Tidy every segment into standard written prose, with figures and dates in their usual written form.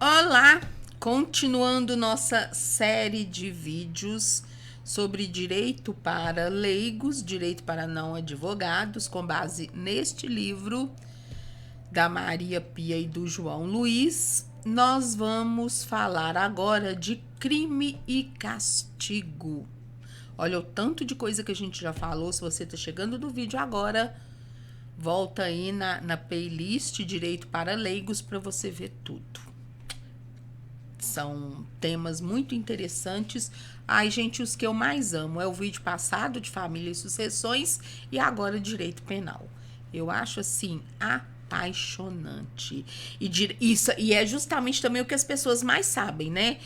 Olá! Continuando nossa série de vídeos sobre direito para leigos, direito para não advogados, com base neste livro da Maria Pia e do João Luiz, nós vamos falar agora de crime e castigo. Olha o tanto de coisa que a gente já falou. Se você está chegando no vídeo agora, volta aí na playlist Direito para Leigos para você ver tudo. São temas muito interessantes. Ai, gente, os que eu mais amo é o vídeo passado de família e sucessões e agora direito penal. Eu acho assim apaixonante. E é justamente também o que as pessoas mais sabem, né?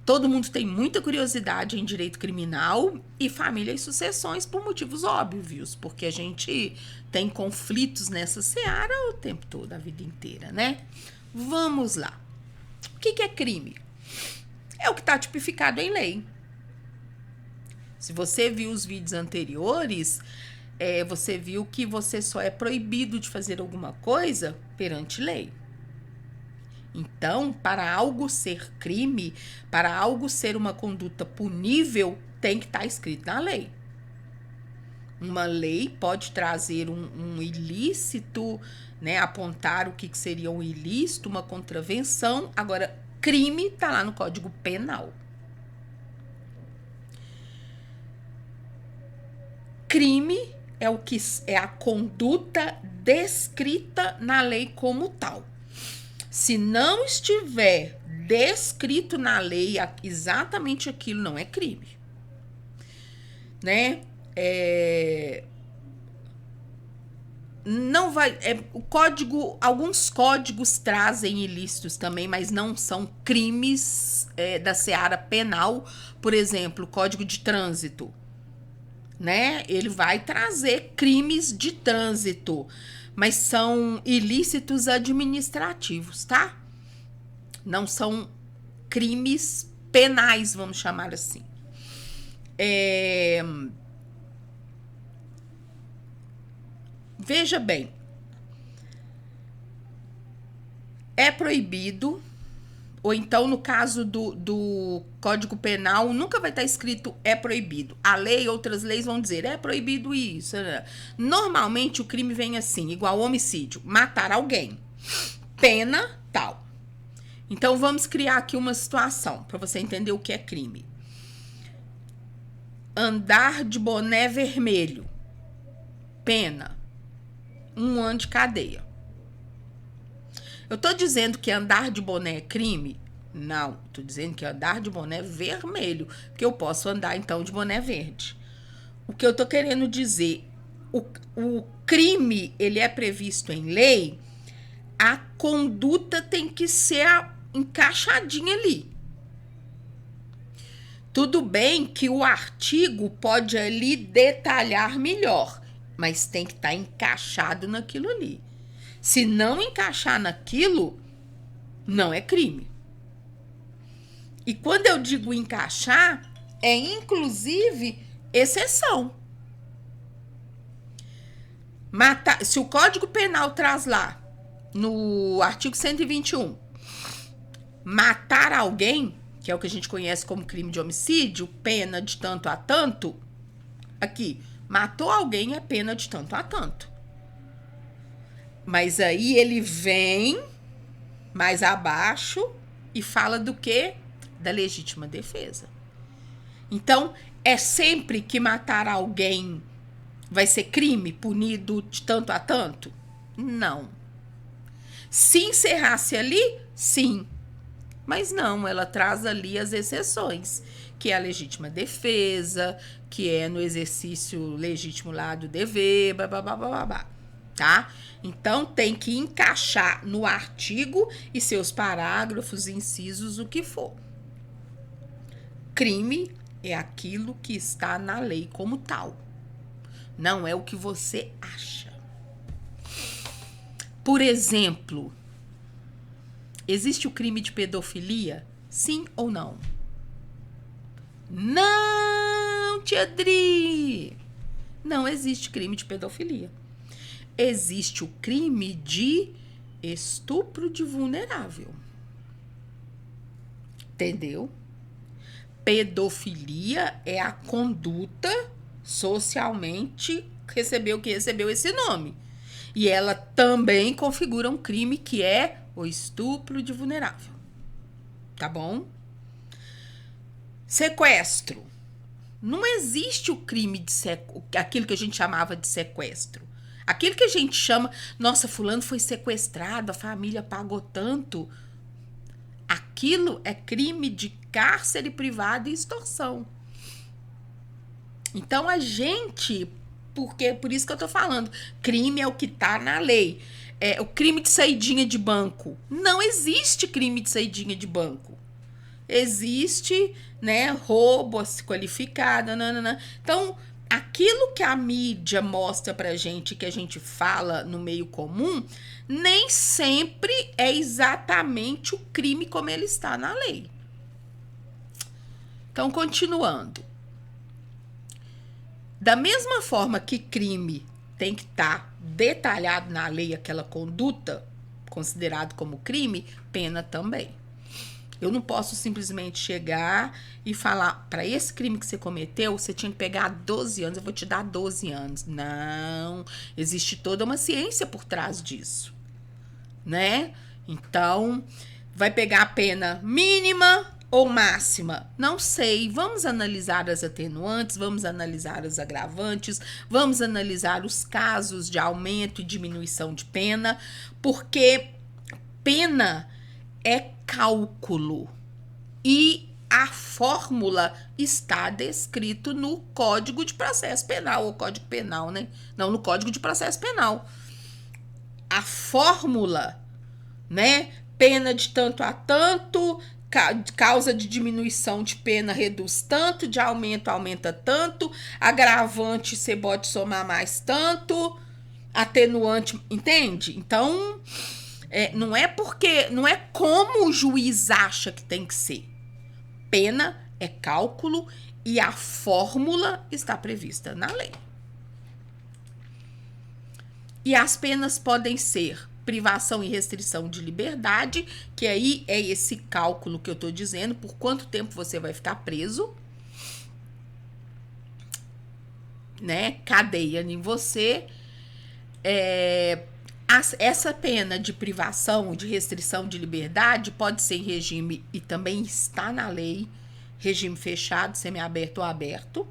Todo mundo tem muita curiosidade em direito criminal e família e sucessões por motivos óbvios, porque a gente tem conflitos nessa seara o tempo todo, a vida inteira, né? Vamos lá. O que é crime? É o que está tipificado em lei. Se você viu os vídeos anteriores, você viu que você só é proibido de fazer alguma coisa perante lei. Então, para algo ser crime, para algo ser uma conduta punível, tem que estar escrito na lei. Uma lei pode trazer um ilícito, né, apontar o que seria um ilícito, uma contravenção. Agora, crime está lá no Código Penal. Crime é a conduta descrita na lei como tal. Se não estiver descrito na lei exatamente aquilo, não é crime, né? Não vai. Alguns códigos trazem ilícitos também, mas não são crimes da seara penal. Por exemplo, o Código de Trânsito, né? Ele vai trazer crimes de trânsito, mas são ilícitos administrativos, tá? Não são crimes penais, vamos chamar assim. Veja bem, é proibido, ou então no caso do Código Penal, nunca vai estar escrito é proibido. A lei, outras leis vão dizer é proibido isso. Normalmente o crime vem assim, igual homicídio, matar alguém, pena tal. Então vamos criar aqui uma situação para você entender o que é crime. Andar de boné vermelho, pena 1 ano de cadeia. Eu tô dizendo que andar de boné é crime? Não, tô dizendo que andar de boné vermelho, que eu posso andar então de boné verde. O que eu tô querendo dizer, o crime, ele é previsto em lei, a conduta tem que ser encaixadinha ali. Tudo bem que o artigo pode ali detalhar melhor, mas tem que estar encaixado naquilo ali. Se não encaixar naquilo, não é crime. E quando eu digo encaixar, é inclusive exceção. Se o Código Penal traz lá, no artigo 121, matar alguém, que é o que a gente conhece como crime de homicídio, pena de tanto a tanto, aqui, matou alguém é pena de tanto a tanto. Mas aí ele vem mais abaixo e fala do quê? Da legítima defesa. Então, é sempre que matar alguém vai ser crime punido de tanto a tanto? Não. Se encerrasse ali, sim. Mas não, ela traz ali as exceções, que é a legítima defesa, que é no exercício legítimo lá do dever, babá, tá? Então, tem que encaixar no artigo e seus parágrafos, incisos, o que for. Crime é aquilo que está na lei como tal. Não é o que você acha. Por exemplo, existe o crime de pedofilia? Sim ou não? Não, tia Adri! Não existe crime de pedofilia. Existe o crime de estupro de vulnerável. Entendeu? Pedofilia é a conduta socialmente que recebeu esse nome. E ela também configura um crime que é o estupro de vulnerável. Tá bom? Sequestro. Não existe o crime de aquilo que a gente chamava de sequestro. Aquilo que a gente chama, nossa, fulano foi sequestrado, a família pagou tanto. Aquilo é crime de cárcere privado e extorsão. Então a gente, por isso que eu tô falando, crime é o que tá na lei. O crime de saidinha de banco. Não existe crime de saidinha de banco. Existe, né, roubo qualificado, nanana. Então, aquilo que a mídia mostra pra gente, que a gente fala no meio comum, nem sempre é exatamente o crime como ele está na lei. Então, continuando. Da mesma forma que crime tem que estar detalhado na lei aquela conduta considerado como crime, pena também. Eu não posso simplesmente chegar e falar, para esse crime que você cometeu, você tinha que pegar 12 anos, eu vou te dar 12 anos. Não, existe toda uma ciência por trás disso, né? Então, vai pegar a pena mínima ou máxima? Não sei. Vamos analisar as atenuantes, vamos analisar as agravantes, vamos analisar os casos de aumento e diminuição de pena, porque pena é cálculo e a fórmula está descrito no Código de Processo Penal, ou Código Penal, né? Não, no Código de Processo Penal. A fórmula, né? Pena de tanto a tanto, causa de diminuição de pena reduz tanto, de aumento aumenta tanto, agravante você pode somar mais tanto, atenuante, entende? Então, não é como o juiz acha que tem que ser. Pena é cálculo e a fórmula está prevista na lei. E as penas podem ser privação e restrição de liberdade, que aí é esse cálculo que eu tô dizendo, por quanto tempo você vai ficar preso, né? Cadeia em você. Essa pena de privação, de restrição de liberdade pode ser em regime, e também está na lei, regime fechado, semiaberto ou aberto.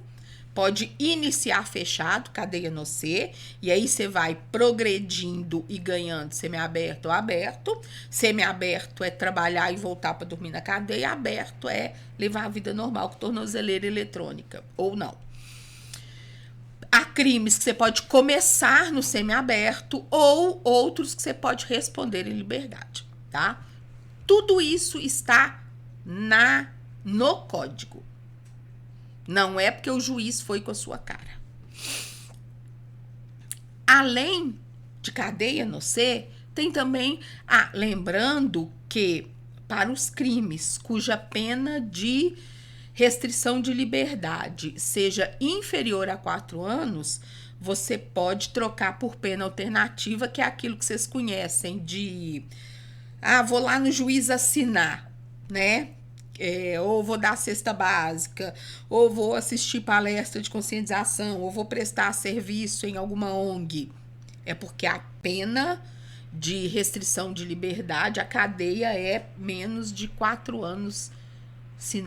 Pode iniciar fechado, cadeia no C, e aí você vai progredindo e ganhando semiaberto ou aberto. Semiaberto é trabalhar e voltar para dormir na cadeia, aberto é levar a vida normal com tornozeleira eletrônica, ou não. Há crimes que você pode começar no semiaberto ou outros que você pode responder em liberdade, tá? Tudo isso está no código. Não é porque o juiz foi com a sua cara. Além de cadeia no C, tem também, lembrando que para os crimes cuja pena de restrição de liberdade seja inferior a 4 anos, você pode trocar por pena alternativa, que é aquilo que vocês conhecem de... vou lá no juiz assinar, né? Ou vou dar cesta básica, ou vou assistir palestra de conscientização, ou vou prestar serviço em alguma ONG. É porque a pena de restrição de liberdade, a cadeia é menos de 4 anos.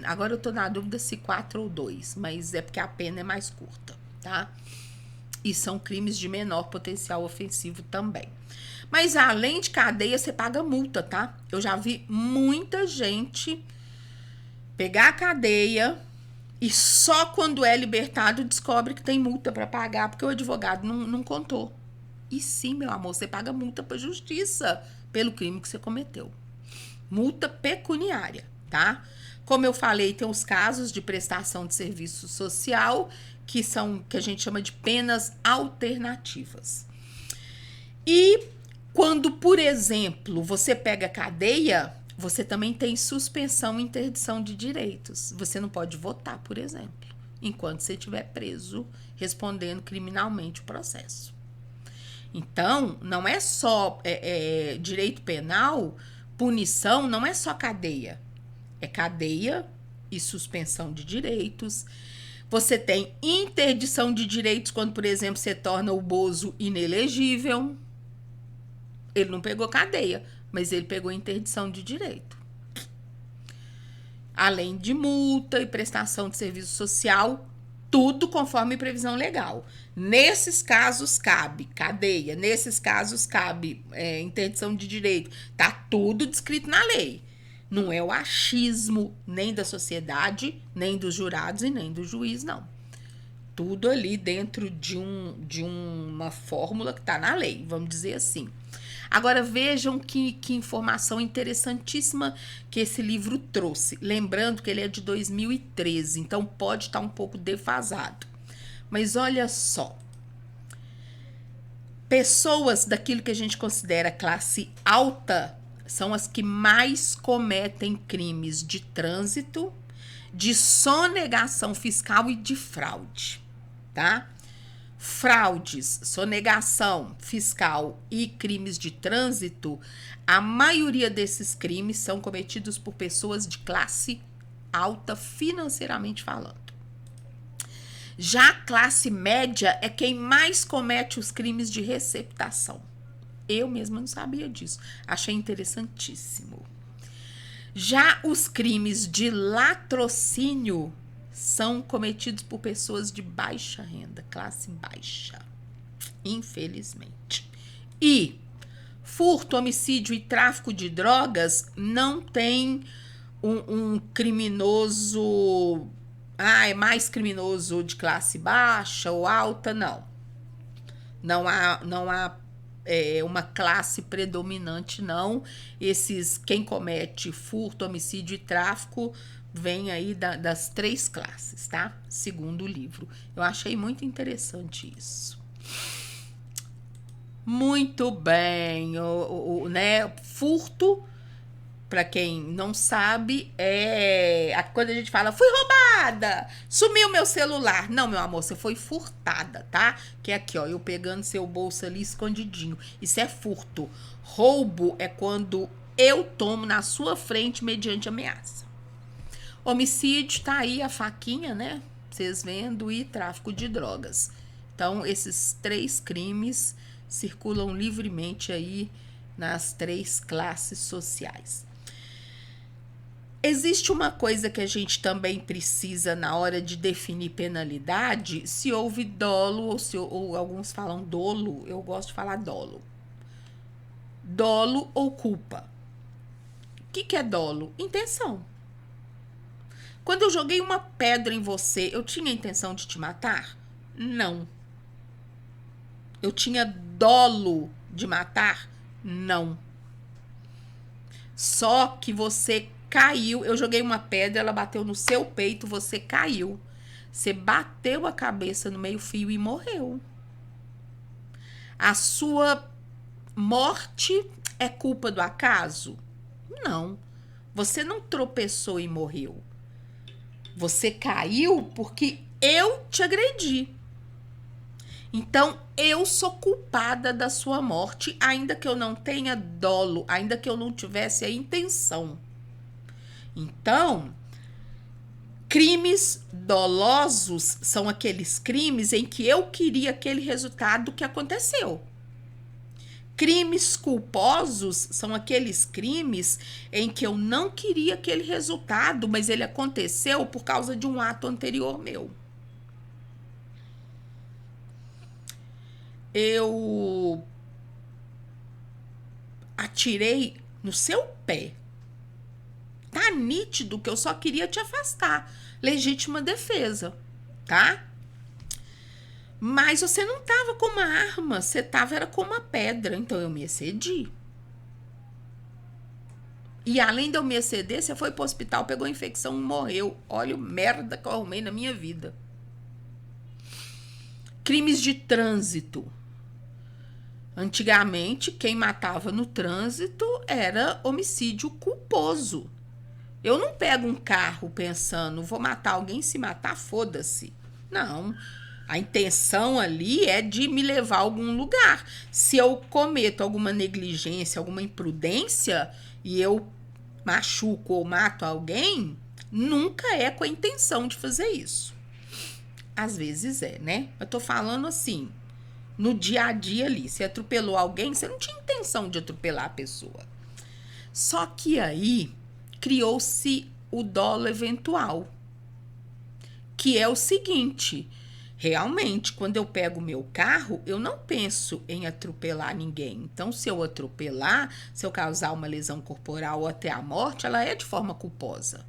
Agora eu tô na dúvida se 4 ou 2, mas é porque a pena é mais curta, tá? E são crimes de menor potencial ofensivo também. Mas além de cadeia, você paga multa, tá? Eu já vi muita gente pegar a cadeia e só quando é libertado descobre que tem multa para pagar, porque o advogado não contou. E sim, meu amor, você paga multa para justiça pelo crime que você cometeu. Multa pecuniária, tá? Como eu falei, tem os casos de prestação de serviço social, que a gente chama de penas alternativas. E quando, por exemplo, você pega cadeia, você também tem suspensão e interdição de direitos. Você não pode votar, por exemplo, enquanto você estiver preso, respondendo criminalmente o processo. Então, não é só direito penal, punição não é só cadeia. é cadeia e suspensão de direitos. Você tem interdição de direitos quando, por exemplo, você torna o Bozo inelegível. Ele não pegou cadeia, mas ele pegou interdição de direito. Além de multa e prestação de serviço social, tudo conforme previsão legal. Nesses casos cabe cadeia, nesses casos cabe interdição de direito. Tá tudo descrito na lei. Não é o achismo nem da sociedade, nem dos jurados e nem do juiz, não. Tudo ali dentro de uma fórmula que está na lei, vamos dizer assim. Agora vejam que informação interessantíssima que esse livro trouxe. Lembrando que ele é de 2013, então pode estar um pouco defasado. Mas olha só. Pessoas daquilo que a gente considera classe alta são as que mais cometem crimes de trânsito, de sonegação fiscal e de fraude, tá? Fraudes, sonegação fiscal e crimes de trânsito, a maioria desses crimes são cometidos por pessoas de classe alta financeiramente falando. Já a classe média é quem mais comete os crimes de receptação. Eu mesma não sabia disso. Achei interessantíssimo. Já os crimes de latrocínio são cometidos por pessoas de baixa renda, classe baixa, infelizmente. E furto, homicídio e tráfico de drogas não tem um criminoso, é mais criminoso de classe baixa ou alta, não. Não há uma classe predominante, não. Quem comete furto, homicídio e tráfico vem aí das 3 classes, tá? Segundo o livro. Eu achei muito interessante isso. Muito bem. Né? Furto, para quem não sabe, quando a gente fala, fui roubada, sumiu meu celular. Não, meu amor, você foi furtada, tá? Que é aqui, ó, eu pegando seu bolso ali escondidinho. Isso é furto. Roubo é quando eu tomo na sua frente mediante ameaça. Homicídio, tá aí a faquinha, né? Vocês vendo, e tráfico de drogas. Então, esses 3 crimes circulam livremente aí nas 3 classes sociais. Existe uma coisa que a gente também precisa na hora de definir penalidade, se houve dolo ou alguns falam dolo, eu gosto de falar dolo. Dolo ou culpa. O que é dolo? Intenção. Quando eu joguei uma pedra em você, eu tinha a intenção de te matar? Não. Eu tinha dolo de matar? Não. Só que você caiu, eu joguei uma pedra, ela bateu no seu peito, você caiu. Você bateu a cabeça no meio-fio e morreu. A sua morte é culpa do acaso? Não. Você não tropeçou e morreu. Você caiu porque eu te agredi. Então, eu sou culpada da sua morte, ainda que eu não tenha dolo, ainda que eu não tivesse a intenção. Então, crimes dolosos são aqueles crimes em que eu queria aquele resultado que aconteceu. Crimes culposos são aqueles crimes em que eu não queria aquele resultado, mas ele aconteceu por causa de um ato anterior meu. Eu atirei no seu pé. Tá nítido que eu só queria te afastar. Legítima defesa, tá? Mas você não tava com uma arma, você era com uma pedra, então eu me excedi. E além de eu me exceder, você foi pro hospital, pegou infecção e morreu. Olha o merda que eu arrumei na minha vida. Crimes de trânsito. Antigamente, quem matava no trânsito era homicídio culposo. Eu não pego um carro pensando, vou matar alguém, se matar, foda-se. Não. A intenção ali é de me levar a algum lugar. Se eu cometo alguma negligência, alguma imprudência, e eu machuco ou mato alguém, nunca é com a intenção de fazer isso. Às vezes é, né? Eu tô falando assim, no dia a dia ali, você atropelou alguém, você não tinha intenção de atropelar a pessoa. Só que aí criou-se o dolo eventual, que é o seguinte: realmente, quando eu pego o meu carro, eu não penso em atropelar ninguém. Então, se eu atropelar, se eu causar uma lesão corporal ou até a morte, ela é de forma culposa.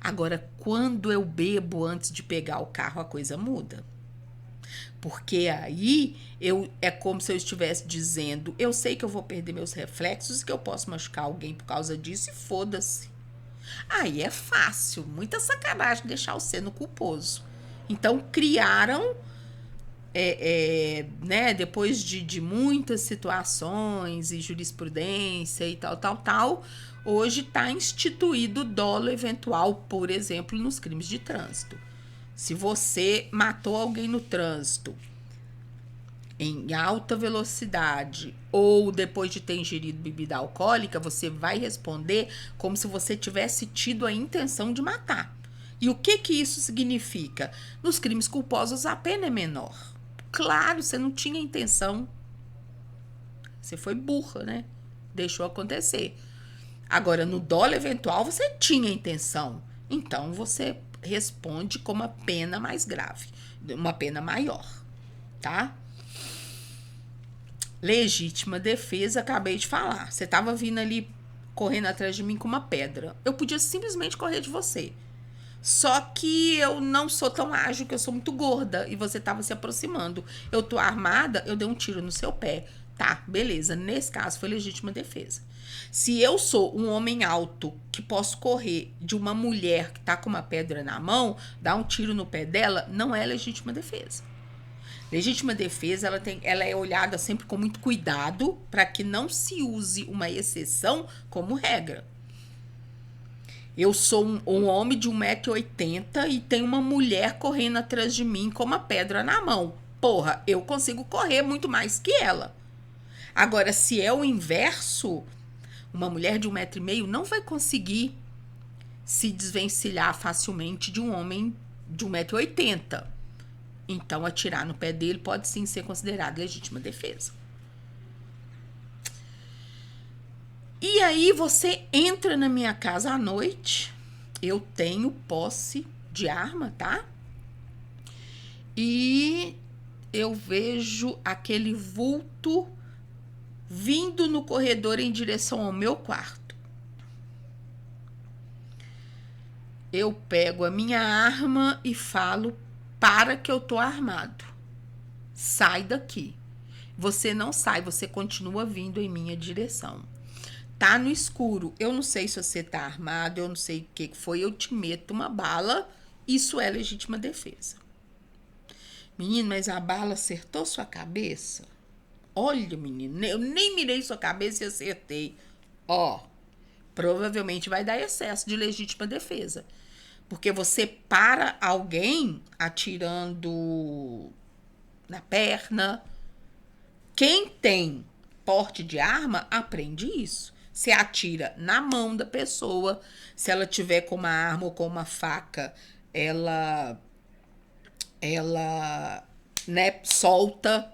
Agora, quando eu bebo antes de pegar o carro, a coisa muda. Porque aí é como se eu estivesse dizendo, eu sei que eu vou perder meus reflexos e que eu posso machucar alguém por causa disso e foda-se. Aí é fácil, muita sacanagem deixar o sendo culposo. Então criaram, né, depois de muitas situações e jurisprudência e tal, hoje está instituído o dolo eventual, por exemplo, nos crimes de trânsito. Se você matou alguém no trânsito em alta velocidade ou depois de ter ingerido bebida alcoólica, você vai responder como se você tivesse tido a intenção de matar. E o que isso significa? Nos crimes culposos, a pena é menor. Claro, você não tinha intenção. Você foi burra, né? Deixou acontecer. Agora, no dolo eventual, você tinha intenção. Então, você responde com uma pena mais grave, uma pena maior, tá? Legítima defesa, acabei de falar. Você tava vindo ali correndo atrás de mim com uma pedra. Eu podia simplesmente correr de você. Só que eu não sou tão ágil, que eu sou muito gorda e você tava se aproximando. Eu tô armada, eu dei um tiro no seu pé. Tá, beleza. Nesse caso foi legítima defesa. Se eu sou um homem alto que posso correr de uma mulher que tá com uma pedra na mão, dar um tiro no pé dela, não é legítima defesa. Legítima defesa, ela é olhada sempre com muito cuidado para que não se use uma exceção como regra. Eu sou um homem de 1,80 m e tem uma mulher correndo atrás de mim com uma pedra na mão. Porra, eu consigo correr muito mais que ela. Agora, se é o inverso, uma mulher de 1,5 m não vai conseguir se desvencilhar facilmente de um homem de 1,80 m. Então, atirar no pé dele pode sim ser considerado legítima defesa. E aí, você entra na minha casa à noite. Eu tenho posse de arma, tá? E eu vejo aquele vulto vindo no corredor em direção ao meu quarto. Eu pego a minha arma e falo: para que eu tô armado. Sai daqui. Você não sai, você continua vindo em minha direção. Tá no escuro. Eu não sei se você tá armado, eu não sei o que foi, eu te meto uma bala. Isso é legítima defesa. Menino, mas a bala acertou sua cabeça? Olha, menino, eu nem mirei sua cabeça e acertei. Ó, provavelmente vai dar excesso de legítima defesa. Porque você para alguém atirando na perna. Quem tem porte de arma aprende isso. Você atira na mão da pessoa. Se ela tiver com uma arma ou com uma faca, ela né, solta.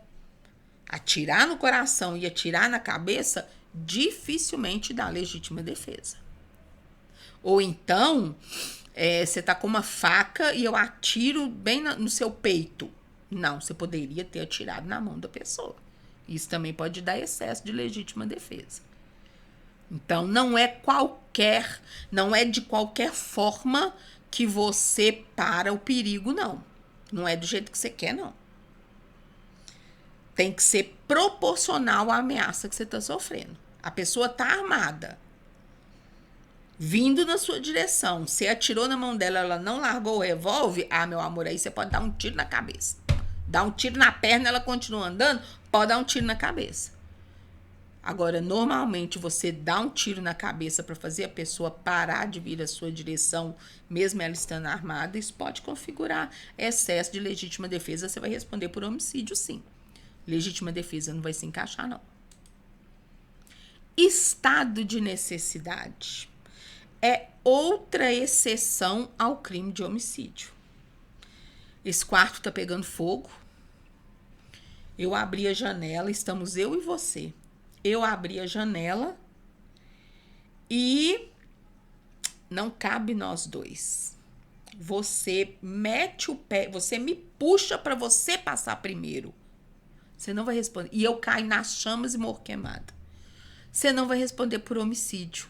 Atirar no coração e atirar na cabeça dificilmente dá legítima defesa. Ou então, você tá com uma faca e eu atiro bem no seu peito. Não, você poderia ter atirado na mão da pessoa. Isso também pode dar excesso de legítima defesa. Então, não é de qualquer forma que você para o perigo, não. Não é do jeito que você quer, não. Tem que ser proporcional à ameaça que você está sofrendo. A pessoa está armada, vindo na sua direção. Você atirou na mão dela, ela não largou o revólver. Ah, meu amor, aí você pode dar um tiro na cabeça. Dá um tiro na perna, ela continua andando, pode dar um tiro na cabeça. Agora, normalmente, você dá um tiro na cabeça para fazer a pessoa parar de vir à sua direção, mesmo ela estando armada, isso pode configurar excesso de legítima defesa. Você vai responder por homicídio, sim. Legítima defesa não vai se encaixar, não. Estado de necessidade. é outra exceção ao crime de homicídio. Esse quarto tá pegando fogo. Eu abri a janela, estamos eu e você. Eu abri a janela e não cabe nós dois. Você mete o pé, você me puxa para você passar primeiro. Você não vai responder. E eu caio nas chamas e morro queimada. Você não vai responder por homicídio.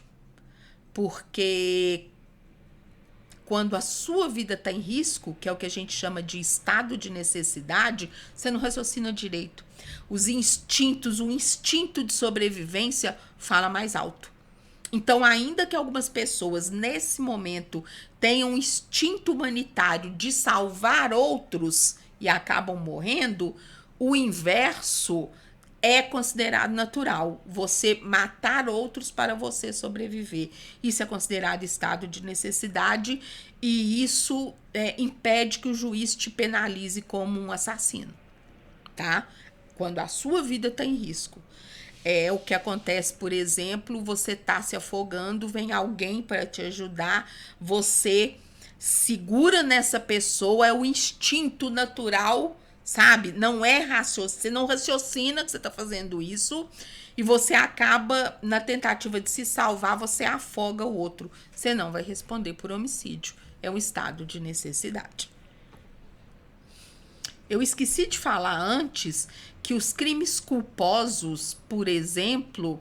Porque quando a sua vida está em risco, que é o que a gente chama de estado de necessidade, você não raciocina direito. Os instintos, o instinto de sobrevivência fala mais alto. Então, ainda que algumas pessoas nesse momento tenham um instinto humanitário de salvar outros e acabam morrendo, o inverso é considerado natural. Você matar outros para você sobreviver. Isso é considerado estado de necessidade e isso impede que o juiz te penalize como um assassino, tá? Quando a sua vida está em risco. É o que acontece, por exemplo, você tá se afogando, vem alguém para te ajudar, você segura nessa pessoa, é o instinto natural, sabe? Não é raciocínio, você não raciocina que você tá fazendo isso e você acaba, na tentativa de se salvar, você afoga o outro. Você não vai responder por homicídio. É um estado de necessidade. Eu esqueci de falar antes que os crimes culposos, por exemplo,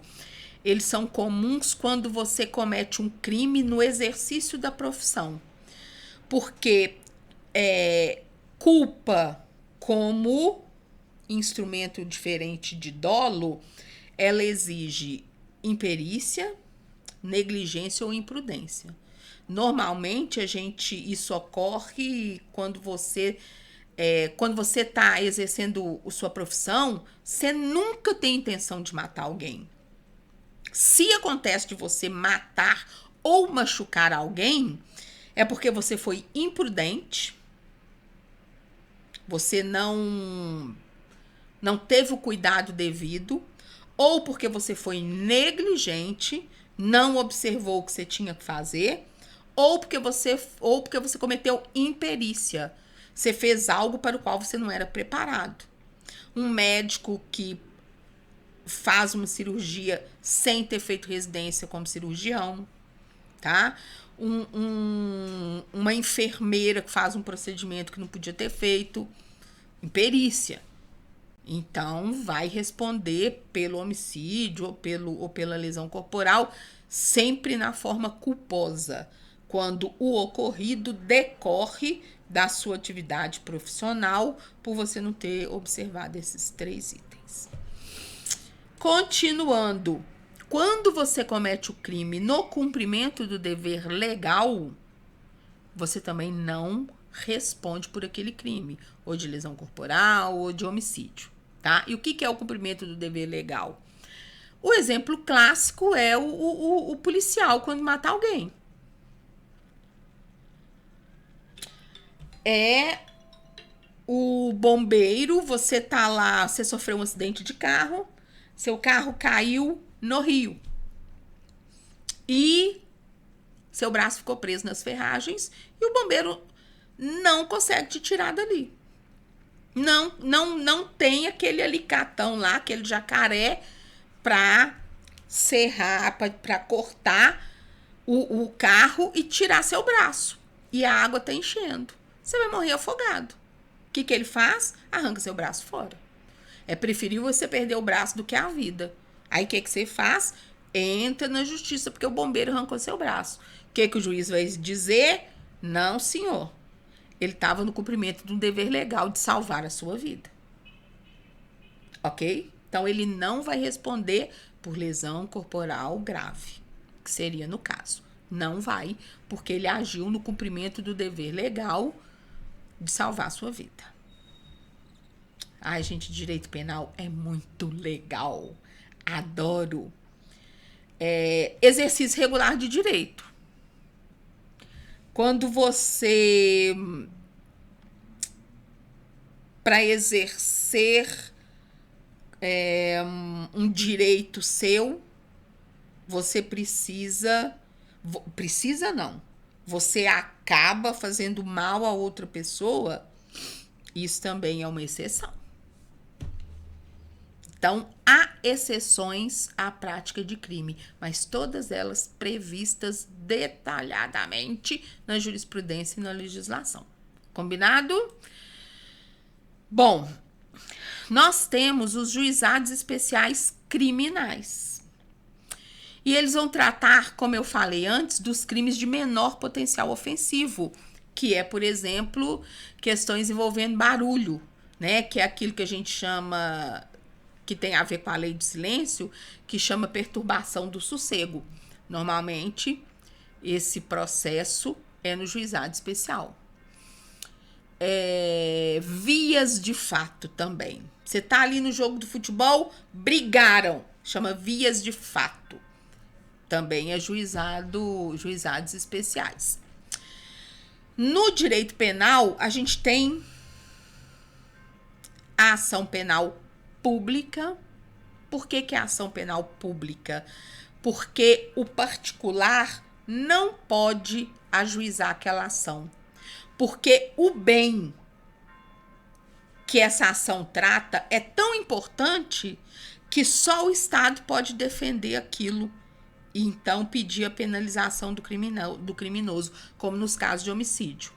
eles são comuns quando você comete um crime no exercício da profissão. Porque culpa, como instrumento diferente de dolo, ela exige imperícia, negligência ou imprudência. Normalmente, isso ocorre quando você está exercendo a sua profissão, você nunca tem intenção de matar alguém. Se acontece de você matar ou machucar alguém, é porque você foi imprudente, você não teve o cuidado devido, ou porque você foi negligente, não observou o que você tinha que fazer, ou porque você cometeu imperícia. Você fez algo para o qual você não era preparado. Um médico que faz uma cirurgia sem ter feito residência como cirurgião, tá? Uma enfermeira que faz um procedimento que não podia ter feito, imperícia. Então, vai responder pelo homicídio ou pela lesão corporal, sempre na forma culposa, quando o ocorrido decorre da sua atividade profissional por você não ter observado esses 3 itens. Continuando, quando você comete o crime no cumprimento do dever legal, você também não responde por aquele crime, ou de lesão corporal, ou de homicídio, tá? E o que é o cumprimento do dever legal? O exemplo clássico é o policial quando mata alguém. É o bombeiro, você tá lá, você sofreu um acidente de carro, seu carro caiu no rio. E seu braço ficou preso nas ferragens e o bombeiro não consegue te tirar dali. Não tem aquele alicatão lá, aquele jacaré para serrar, para cortar o carro e tirar seu braço. E a água tá enchendo. Você vai morrer afogado. O que ele faz? Arranca seu braço fora. É preferível você perder o braço do que a vida. Aí o que você faz? Entra na justiça, porque o bombeiro arrancou seu braço. O que o juiz vai dizer? Não, senhor. Ele estava no cumprimento de um dever legal de salvar a sua vida. Ok? Então, ele não vai responder por lesão corporal grave, que seria no caso. Não vai, porque ele agiu no cumprimento do dever legal de salvar a sua vida. Ai, gente, direito penal é muito legal. Adoro. Exercício regular de direito. Quando você, para exercer um direito seu, você Precisa não. Você acaba fazendo mal a outra pessoa, isso também é uma exceção. Então, há exceções à prática de crime, mas todas elas previstas detalhadamente na jurisprudência e na legislação. Combinado? Bom, nós temos os juizados especiais criminais. E eles vão tratar, como eu falei antes, dos crimes de menor potencial ofensivo, que é, por exemplo, questões envolvendo barulho, né? Que é aquilo que a gente chama, que tem a ver com a lei do silêncio, que chama perturbação do sossego. Normalmente, esse processo é no juizado especial. Vias de fato também. Você tá ali no jogo do futebol, brigaram, chama vias de fato. Também é juizados especiais. No direito penal, a gente tem a ação penal pública. Por que é a ação penal pública? Porque o particular não pode ajuizar aquela ação. Porque o bem que essa ação trata é tão importante que só o Estado pode defender aquilo e então pedir a penalização do criminoso, como nos casos de homicídio.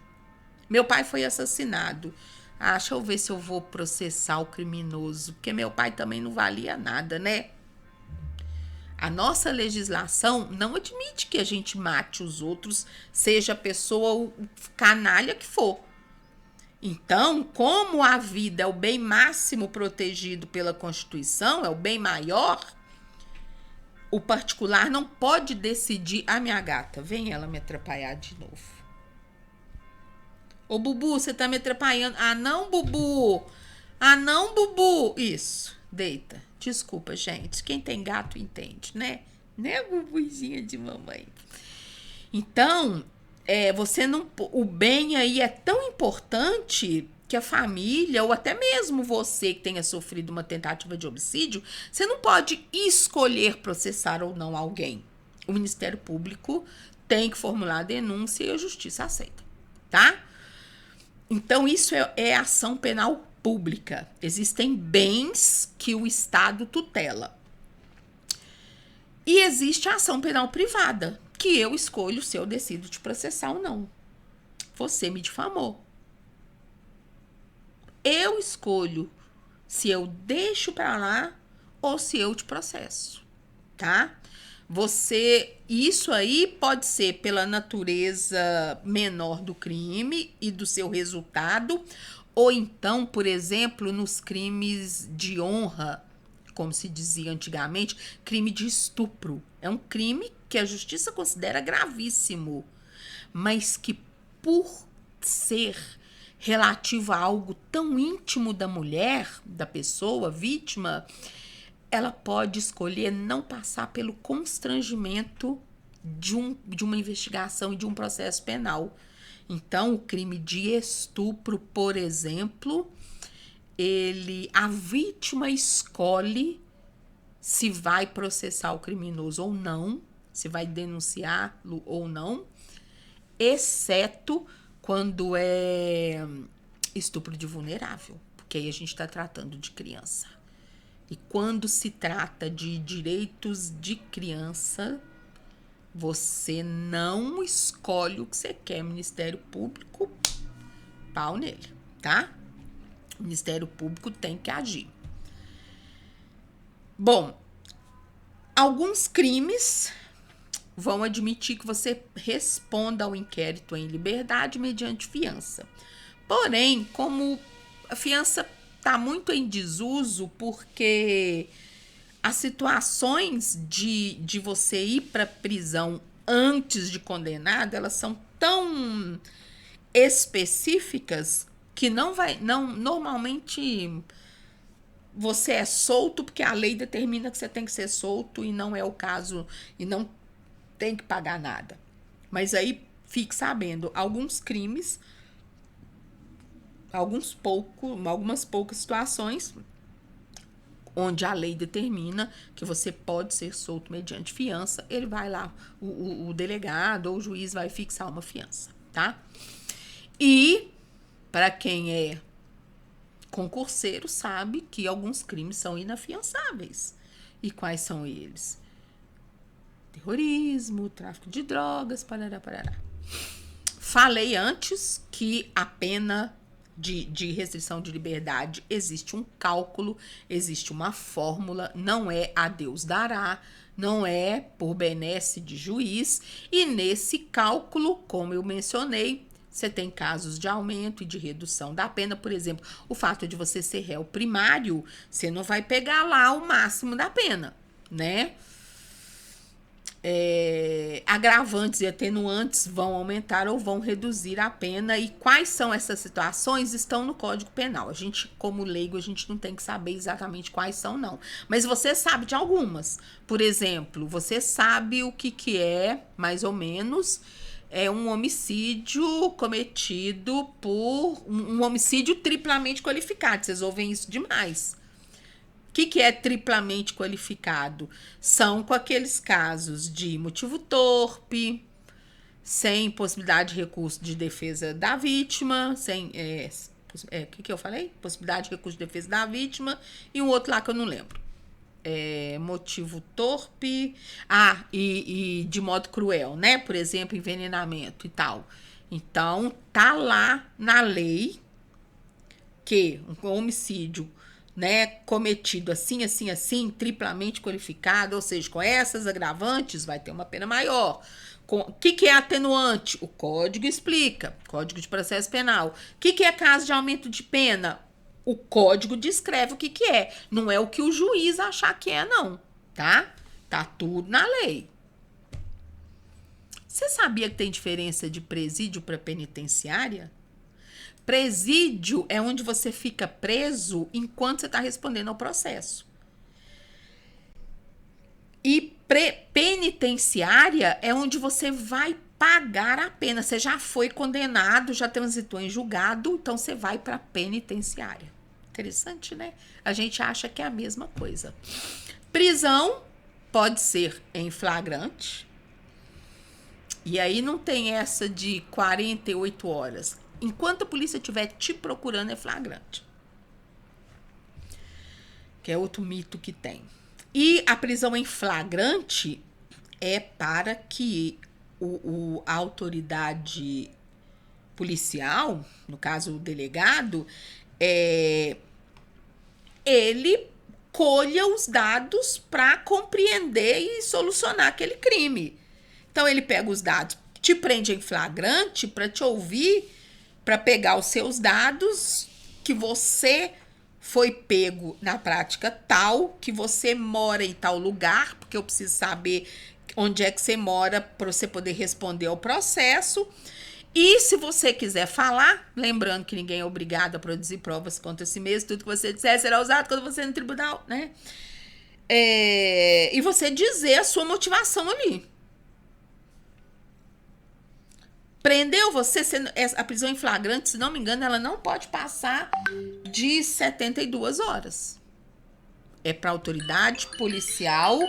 Meu pai foi assassinado. Deixa eu ver se eu vou processar o criminoso, porque meu pai também não valia nada, né? A nossa legislação não admite que a gente mate os outros, seja a pessoa o canalha que for. Então, como a vida é o bem máximo protegido pela Constituição, é o bem maior, o particular não pode decidir. Minha gata, vem ela me atrapalhar de novo. Ô, Bubu, você tá me atrapalhando. Não, Bubu. Não, Bubu. Isso, deita. Desculpa, gente. Quem tem gato entende, né? Né, Bubuzinha de mamãe? Então, você não. O bem aí é tão importante que a família, ou até mesmo você que tenha sofrido uma tentativa de homicídio, você não pode escolher processar ou não alguém. O Ministério Público tem que formular a denúncia e a justiça aceita, tá? Então, isso é ação penal pública. Existem bens que o Estado tutela. E existe a ação penal privada, que eu escolho se eu decido te processar ou não. Você me difamou. Eu escolho se eu deixo para lá ou se eu te processo, tá? Isso aí pode ser pela natureza menor do crime e do seu resultado, ou então, por exemplo, nos crimes de honra, como se dizia antigamente, crime de estupro. É um crime que a justiça considera gravíssimo, mas que por ser relativo a algo tão íntimo da mulher, da pessoa, vítima, ela pode escolher não passar pelo constrangimento de uma investigação e de um processo penal. Então, o crime de estupro, por exemplo, a vítima escolhe se vai processar o criminoso ou não, se vai denunciá-lo ou não, exceto quando é estupro de vulnerável, porque aí a gente está tratando de criança. E quando se trata de direitos de criança, você não escolhe o que você quer. Ministério Público, pau nele, tá? O Ministério Público tem que agir. Bom, alguns crimes vão admitir que você responda ao inquérito em liberdade mediante fiança. Porém, como a fiança está muito em desuso, porque as situações de você ir para prisão antes de condenado, elas são tão específicas que normalmente você é solto porque a lei determina que você tem que ser solto e não é o caso e não tem que pagar nada. Mas aí fique sabendo, alguns crimes, algumas poucas situações, onde a lei determina que você pode ser solto mediante fiança, ele vai lá, o delegado ou o juiz vai fixar uma fiança, tá? E para quem é concurseiro sabe que alguns crimes são inafiançáveis. E quais são eles? Terrorismo, tráfico de drogas, parará, parará. Falei antes que a pena de restrição de liberdade existe um cálculo, existe uma fórmula, não é a Deus dará, não é por benesse de juiz, e nesse cálculo, como eu mencionei, você tem casos de aumento e de redução da pena. Por exemplo, o fato de você ser réu primário, você não vai pegar lá o máximo da pena, né? Agravantes e atenuantes vão aumentar ou vão reduzir a pena. E quais são essas situações? Estão no Código Penal. A gente, como leigo, a gente não tem que saber exatamente quais são, não. Mas você sabe de algumas. Por exemplo, você sabe o que é, mais ou menos, um homicídio cometido por um homicídio triplamente qualificado. Vocês ouvem isso demais. O que é triplamente qualificado? São com aqueles casos de motivo torpe, sem possibilidade de recurso de defesa da vítima, sem... que eu falei? Possibilidade de recurso de defesa da vítima, e um outro lá que eu não lembro. Motivo torpe, e de modo cruel, né? Por exemplo, envenenamento e tal. Então, tá lá na lei que um homicídio, né, cometido assim, assim, assim, triplamente qualificado, ou seja, com essas agravantes, vai ter uma pena maior. O que é atenuante? O Código explica, Código de Processo Penal. O que é caso de aumento de pena? O Código descreve o que é. Não é o que o juiz achar que é, não, tá? Tá tudo na lei. Você sabia que tem diferença de presídio para penitenciária? Presídio é onde você fica preso enquanto você está respondendo ao processo. E penitenciária é onde você vai pagar a pena. Você já foi condenado, já transitou em julgado, então você vai para penitenciária. Interessante, né? A gente acha que é a mesma coisa. Prisão pode ser em flagrante. E aí não tem essa de 48 horas. Enquanto a polícia estiver te procurando, é flagrante. Que é outro mito que tem. E a prisão em flagrante é para que a autoridade policial, no caso o delegado, ele colha os dados para compreender e solucionar aquele crime. Então, ele pega os dados, te prende em flagrante para te ouvir, para pegar os seus dados, que você foi pego na prática tal, que você mora em tal lugar, porque eu preciso saber onde é que você mora para você poder responder ao processo. E se você quiser falar, lembrando que ninguém é obrigado a produzir provas contra si mesmo, tudo que você disser será usado quando você no tribunal, né? E você dizer a sua motivação ali. Prendeu você, a prisão em flagrante, se não me engano, ela não pode passar de 72 horas. É para a autoridade policial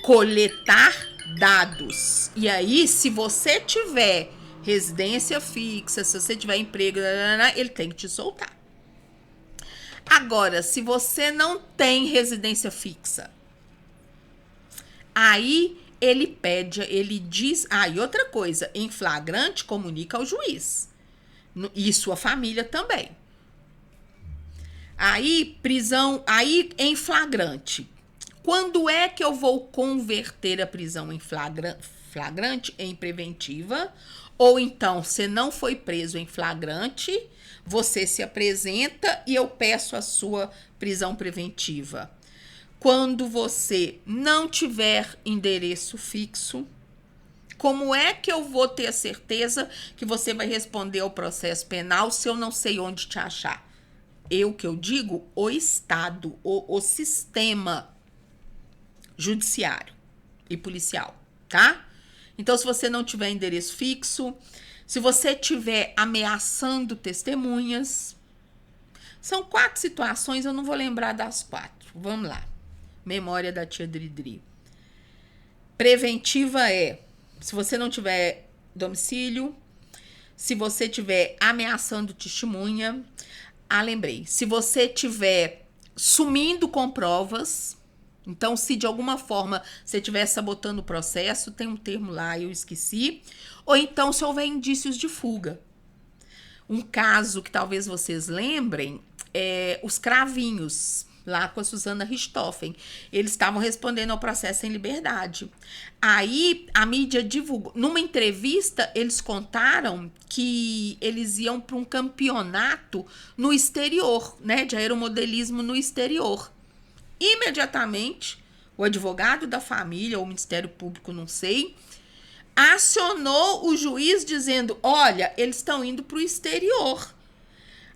coletar dados. E aí, se você tiver residência fixa, se você tiver emprego, ele tem que te soltar. Agora, se você não tem residência fixa, aí ele pede, ele diz... e outra coisa, em flagrante, comunica ao juiz. E sua família também. Aí, prisão... Aí, em flagrante. Quando é que eu vou converter a prisão em flagrante em preventiva? Ou então, se não foi preso em flagrante, você se apresenta e eu peço a sua prisão preventiva. Quando você não tiver endereço fixo, como é que eu vou ter a certeza que você vai responder ao processo penal se eu não sei onde te achar? Que eu digo, o Estado, o sistema judiciário e policial, tá? Então, se você não tiver endereço fixo, se você estiver ameaçando testemunhas, São 4 situações, eu não vou lembrar das 4. Vamos lá. Memória da tia Dridri. Preventiva é, se você não tiver domicílio, se você tiver ameaçando testemunha. Lembrei. Se você tiver sumindo com provas, então se de alguma forma você estiver sabotando o processo, tem um termo lá, eu esqueci. Ou então se houver indícios de fuga. Um caso que talvez vocês lembrem é os cravinhos, lá com a Susana Richthofen. Eles estavam respondendo ao processo em liberdade. Aí a mídia divulgou. Numa entrevista, eles contaram que eles iam para um campeonato no exterior, né, de aeromodelismo no exterior. Imediatamente, o advogado da família, ou o Ministério Público, não sei, acionou o juiz dizendo: olha, eles estão indo para o exterior.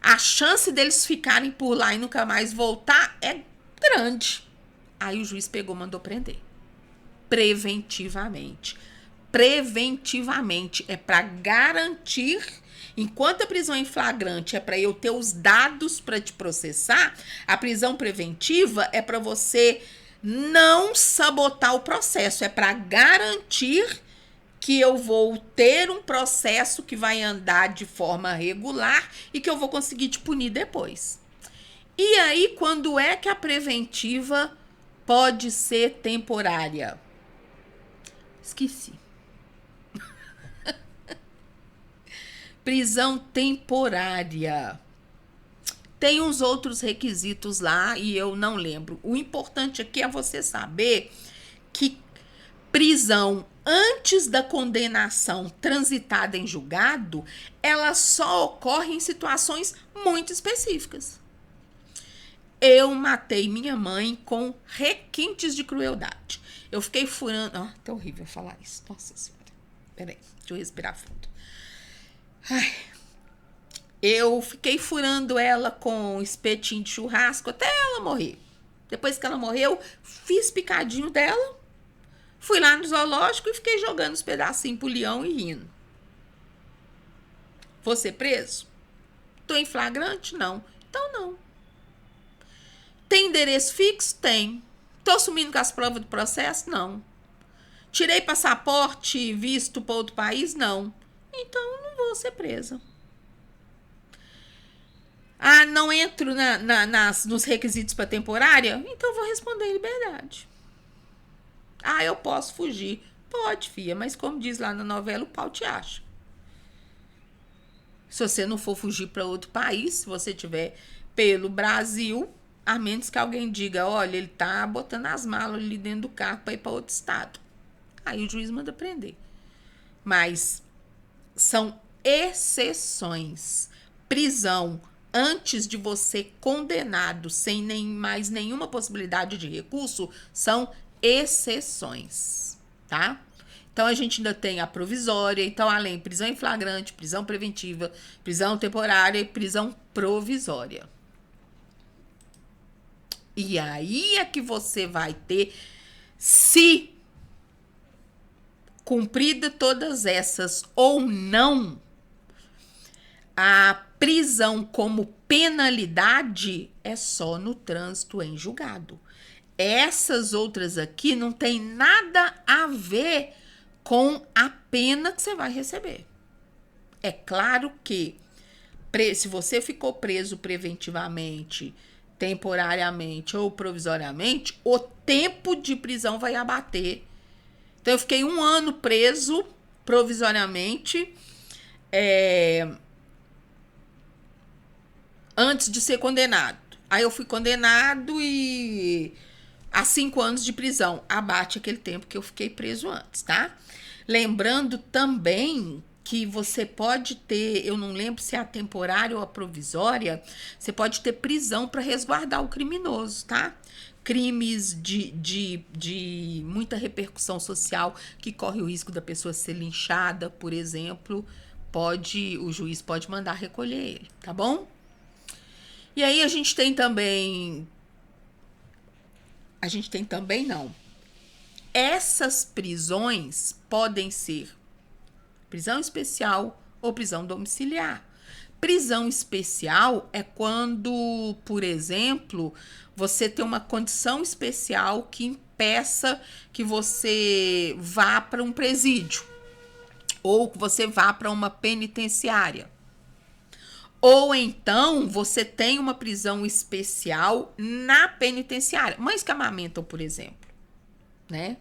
A chance deles ficarem por lá e nunca mais voltar é grande. Aí o juiz pegou, mandou prender. Preventivamente. Preventivamente. É para garantir, enquanto a prisão em flagrante é para eu ter os dados para te processar, a prisão preventiva é para você não sabotar o processo. É para garantir que eu vou ter um processo que vai andar de forma regular e que eu vou conseguir te punir depois. E aí, quando é que a preventiva pode ser temporária? Esqueci. Prisão temporária. Tem uns outros requisitos lá e eu não lembro. O importante aqui é você saber que prisão antes da condenação transitada em julgado, ela só ocorre em situações muito específicas. Eu matei minha mãe com requintes de crueldade. Eu fiquei furando... tá horrível falar isso. Nossa Senhora. Peraí, deixa eu respirar fundo. Eu fiquei furando ela com espetinho de churrasco até ela morrer. Depois que ela morreu, fiz picadinho dela. Fui lá no zoológico e fiquei jogando os pedacinhos pro leão e rindo. Vou ser preso? Tô em flagrante? Não. Então não. Tem endereço fixo? Tem. Tô sumindo com as provas do processo? Não. Tirei passaporte e visto para outro país? Não. Então não vou ser presa. Não entro nos requisitos para temporária? Então vou responder em liberdade. Eu posso fugir. Pode, filha, mas como diz lá na novela, o pau te acha. Se você não for fugir para outro país, se você estiver pelo Brasil, a menos que alguém diga: olha, ele tá botando as malas ali dentro do carro para ir para outro estado. Aí o juiz manda prender. Mas são exceções. Prisão antes de você condenado sem mais nenhuma possibilidade de recurso são exceções, tá? Então, a gente ainda tem a provisória. Então, além de prisão em flagrante, prisão preventiva, prisão temporária e prisão provisória. E aí é que você vai ter, se cumprida todas essas ou não, a prisão como penalidade é só no trânsito em julgado. Essas outras aqui não tem nada a ver com a pena que você vai receber. É claro que se você ficou preso preventivamente, temporariamente ou provisoriamente, o tempo de prisão vai abater. Então, eu fiquei 1 ano preso provisoriamente, antes de ser condenado. Aí eu fui condenado e a 5 anos de prisão. Abate aquele tempo que eu fiquei preso antes, tá? Lembrando também que você pode ter, eu não lembro se é a temporária ou a provisória, você pode ter prisão para resguardar o criminoso, tá? Crimes de muita repercussão social, que corre o risco da pessoa ser linchada, por exemplo, o juiz pode mandar recolher ele, tá bom? E aí a gente tem também não. Essas prisões podem ser prisão especial ou prisão domiciliar. Prisão especial é quando, por exemplo, você tem uma condição especial que impeça que você vá para um presídio ou que você vá para uma penitenciária. Ou então você tem uma prisão especial na penitenciária. Mães que amamentam, por exemplo, né?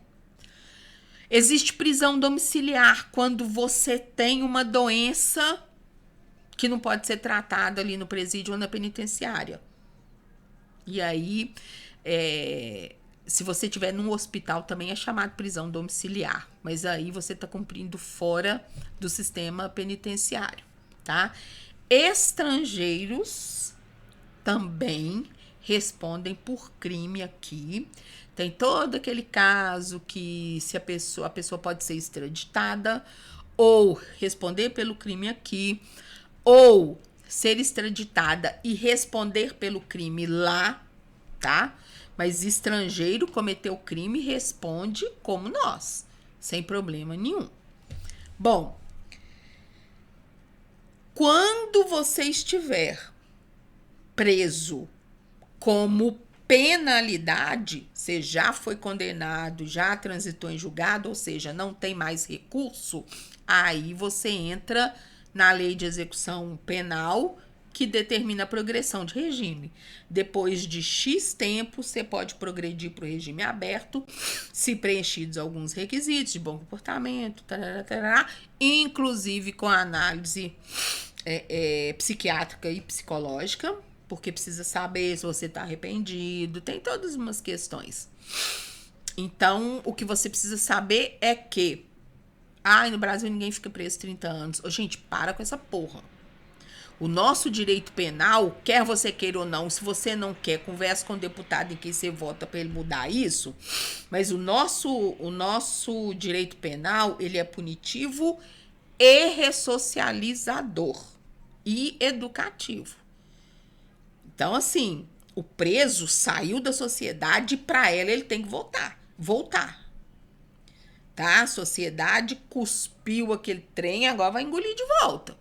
Existe prisão domiciliar quando você tem uma doença que não pode ser tratada ali no presídio ou na penitenciária. E aí, se você estiver num hospital, também é chamado prisão domiciliar. Mas aí você está cumprindo fora do sistema penitenciário, tá? Estrangeiros também respondem por crime aqui. Tem todo aquele caso que se a pessoa pode ser extraditada ou responder pelo crime aqui, ou ser extraditada e responder pelo crime lá, tá? Mas estrangeiro cometeu crime, responde como nós, sem problema nenhum. Bom, quando você estiver preso como penalidade, você já foi condenado, já transitou em julgado, ou seja, não tem mais recurso, aí você entra na lei de execução penal, que determina a progressão de regime. Depois de X tempo, você pode progredir para o regime aberto, se preenchidos alguns requisitos de bom comportamento, inclusive com a análise psiquiátrica e psicológica, porque precisa saber se você está arrependido, tem todas umas questões. Então, o que você precisa saber é que no Brasil ninguém fica preso 30 anos. Gente, para com essa porra. O nosso direito penal, quer você queira ou não, se você não quer, conversa com o deputado em quem você vota para ele mudar isso, mas o nosso direito penal, ele é punitivo e ressocializador e educativo. Então, assim, o preso saiu da sociedade, para ela ele tem que voltar. Tá? A sociedade cuspiu aquele trem, agora vai engolir de volta.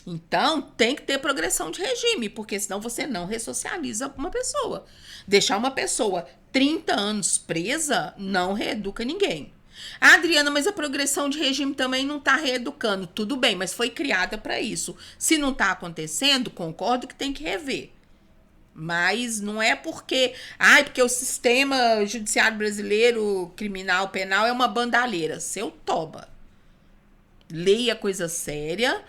Então, tem que ter progressão de regime, porque senão você não ressocializa uma pessoa. Deixar uma pessoa 30 anos presa não reeduca ninguém. Adriana, mas a progressão de regime também não está reeducando. Tudo bem, mas foi criada para isso. Se não está acontecendo, concordo que tem que rever. Mas não é porque o sistema judiciário brasileiro, criminal, penal, é uma bandalheira. Seu toba. Leia coisa séria.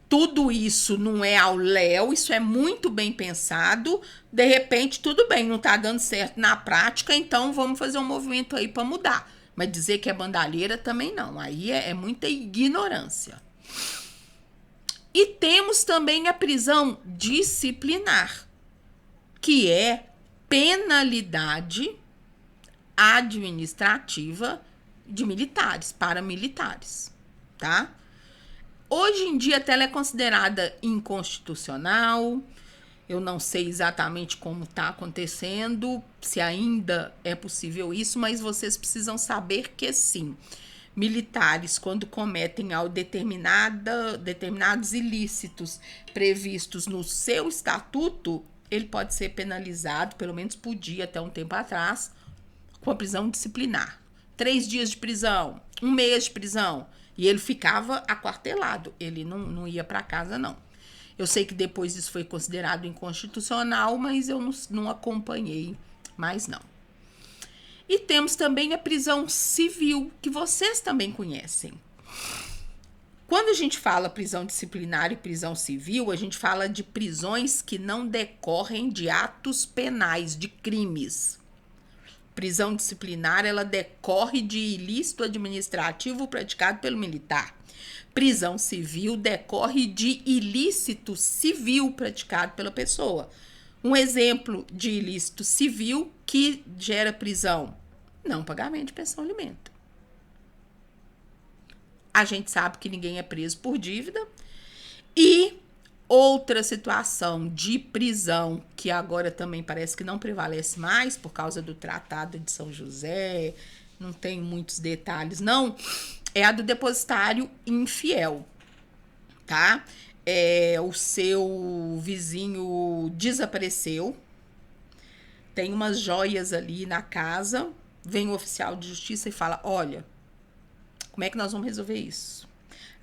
Tudo isso não é ao léu, isso é muito bem pensado. De repente, tudo bem, não tá dando certo na prática, então vamos fazer um movimento aí para mudar. Mas dizer que é bandalheira também não. Aí é muita ignorância. E temos também a prisão disciplinar, que é penalidade administrativa de militares, paramilitares, tá? Hoje em dia, ela é considerada inconstitucional. Eu não sei exatamente como está acontecendo, se ainda é possível isso, mas vocês precisam saber que sim. Militares, quando cometem determinados ilícitos previstos no seu estatuto, ele pode ser penalizado, pelo menos podia até um tempo atrás, com a prisão disciplinar. 3 dias de prisão, 1 mês de prisão, e ele ficava aquartelado, ele não ia para casa, não. Eu sei que depois isso foi considerado inconstitucional, mas eu não acompanhei mais, não. E temos também a prisão civil, que vocês também conhecem. Quando a gente fala prisão disciplinar e prisão civil, a gente fala de prisões que não decorrem de atos penais, de crimes. Prisão disciplinar, ela decorre de ilícito administrativo praticado pelo militar. Prisão civil decorre de ilícito civil praticado pela pessoa. Um exemplo de ilícito civil que gera prisão: não pagamento de pensão alimento. A gente sabe que ninguém é preso por dívida. E outra situação de prisão, que agora também parece que não prevalece mais por causa do Tratado de São José, não tem muitos detalhes não, é a do depositário infiel, tá? o seu vizinho desapareceu, tem umas joias ali na casa, vem o oficial de justiça e fala, olha, como é que nós vamos resolver isso?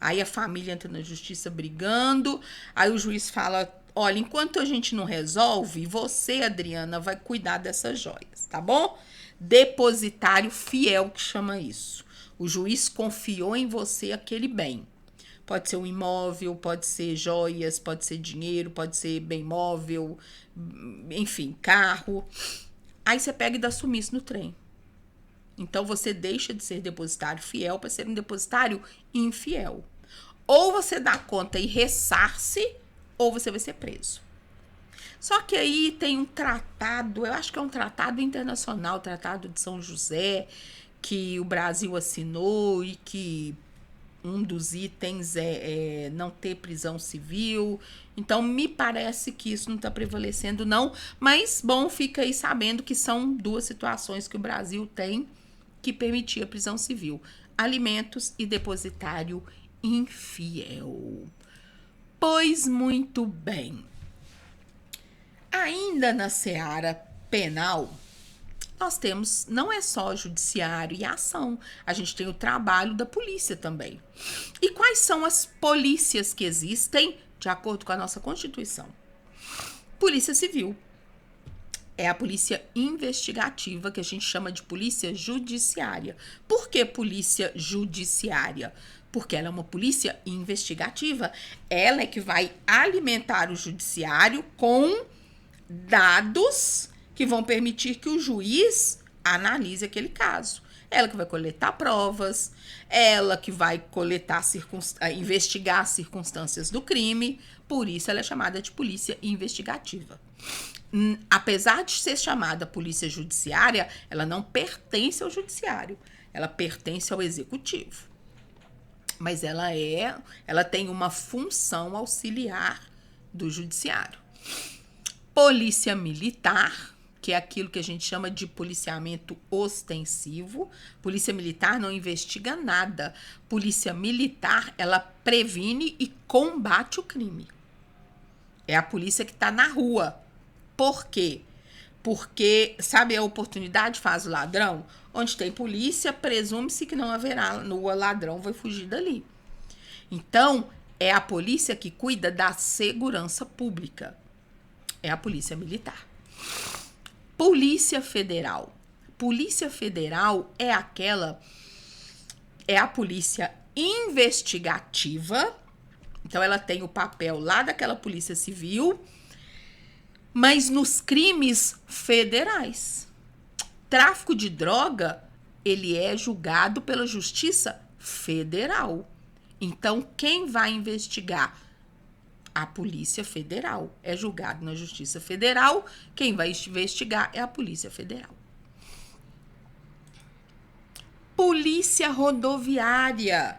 Aí a família entra na justiça brigando, aí o juiz fala, olha, enquanto a gente não resolve, você, Adriana, vai cuidar dessas joias, tá bom? Depositário fiel que chama isso. O juiz confiou em você aquele bem. Pode ser um imóvel, pode ser joias, pode ser dinheiro, pode ser bem móvel, enfim, carro. Aí você pega e dá sumiço no trem. Então você deixa de ser depositário fiel para ser um depositário infiel. Ou você dá conta e ressarce, ou você vai ser preso. Só que aí tem um tratado, eu acho que é um tratado internacional, o Tratado de São José, que o Brasil assinou e que um dos itens é não ter prisão civil. Então, me parece que isso não está prevalecendo, não. Mas, bom, fica aí sabendo que são duas situações que o Brasil tem que permitir a prisão civil. Alimentos e depositário infiel. Pois muito bem. Ainda na seara penal, nós temos, não é só judiciário e ação, a gente tem o trabalho da polícia também. E quais são as polícias que existem, de acordo com a nossa Constituição? Polícia Civil. É a polícia investigativa, que a gente chama de polícia judiciária. Por que polícia judiciária? Porque ela é uma polícia investigativa. Ela é que vai alimentar o judiciário com dados que vão permitir que o juiz analise aquele caso. Ela que vai coletar provas, ela que vai investigar as circunstâncias do crime, por isso ela é chamada de polícia investigativa. Apesar de ser chamada polícia judiciária, ela não pertence ao judiciário, ela pertence ao executivo. Mas ela tem uma função auxiliar do judiciário. Polícia militar, que é aquilo que a gente chama de policiamento ostensivo. Polícia militar não investiga nada. Polícia militar, ela previne e combate o crime. É a polícia que está na rua. Por quê? Porque, sabe, a oportunidade faz o ladrão? Onde tem polícia, presume-se que não haverá, o ladrão vai fugir dali. Então, é a polícia que cuida da segurança pública. É a polícia militar. Polícia Federal. Polícia Federal é a polícia investigativa. Então, ela tem o papel lá daquela polícia civil, mas nos crimes federais. Tráfico de droga, ele é julgado pela Justiça Federal. Então, quem vai investigar? A Polícia Federal. É julgado na Justiça Federal. Quem vai investigar é a Polícia Federal. Polícia Rodoviária.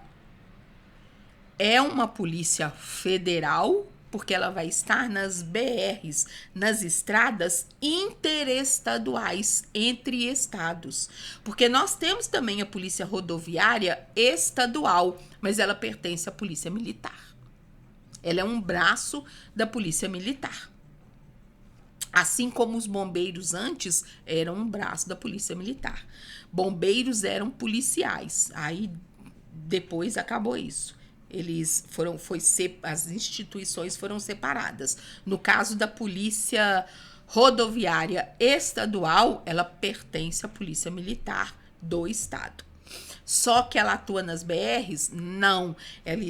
É uma polícia federal, porque ela vai estar nas BRs, nas estradas interestaduais entre estados. Porque nós temos também a Polícia Rodoviária Estadual, mas ela pertence à Polícia Militar. Ela é um braço da Polícia Militar. Assim como os bombeiros antes eram um braço da Polícia Militar. Bombeiros eram policiais. Aí depois acabou isso. As instituições foram separadas. No caso da Polícia Rodoviária Estadual, ela pertence à Polícia Militar do Estado. Só que ela atua nas BRs? Não.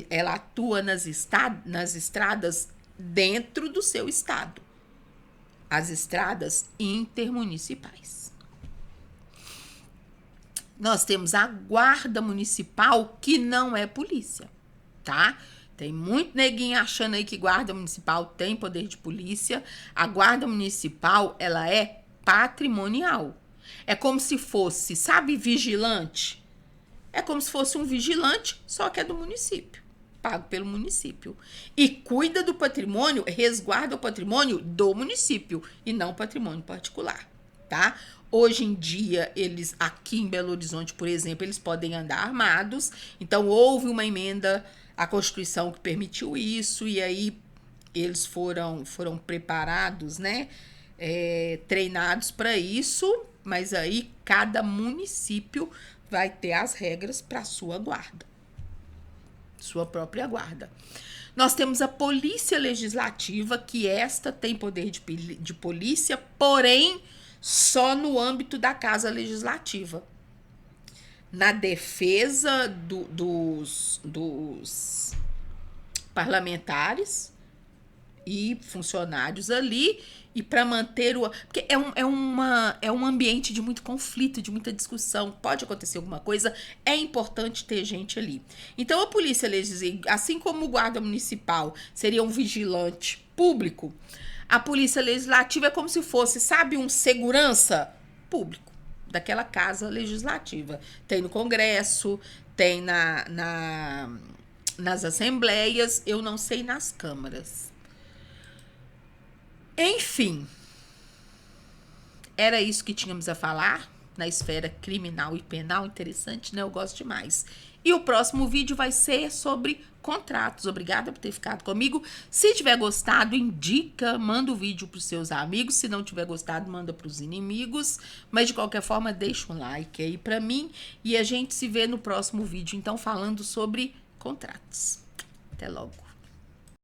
Ela atua nas estradas dentro do seu estado. As estradas intermunicipais. Nós temos a Guarda Municipal, que não é polícia, tá? Tem muito neguinho achando aí que Guarda Municipal tem poder de polícia. A Guarda Municipal, ela é patrimonial. É como se fosse, sabe, vigilante? É como se fosse um vigilante, só que é do município, pago pelo município. E cuida do patrimônio, resguarda o patrimônio do município e não patrimônio particular, tá? Hoje em dia, eles, aqui em Belo Horizonte, por exemplo, eles podem andar armados. Então, houve uma emenda a Constituição que permitiu isso, e aí eles foram preparados, né? Treinados para isso, mas aí cada município vai ter as regras para sua guarda, sua própria guarda. Nós temos a Polícia Legislativa, que esta tem poder de polícia, porém só no âmbito da Casa Legislativa. Na defesa dos parlamentares e funcionários ali, e para manter o... Porque é um ambiente de muito conflito, de muita discussão, pode acontecer alguma coisa, é importante ter gente ali. Então a polícia legislativa, assim como o guarda municipal seria um vigilante público, a polícia legislativa é como se fosse, sabe, um segurança público daquela casa legislativa. Tem no Congresso, tem nas assembleias, eu não sei nas câmaras. Enfim, era isso que tínhamos a falar na esfera criminal e penal. Interessante, né? Eu gosto demais. E o próximo vídeo vai ser sobre contratos. Obrigada por ter ficado comigo. Se tiver gostado, indica, manda o vídeo para os seus amigos. Se não tiver gostado, manda para os inimigos. Mas de qualquer forma, deixa um like aí para mim. E a gente se vê no próximo vídeo, então, falando sobre contratos. Até logo.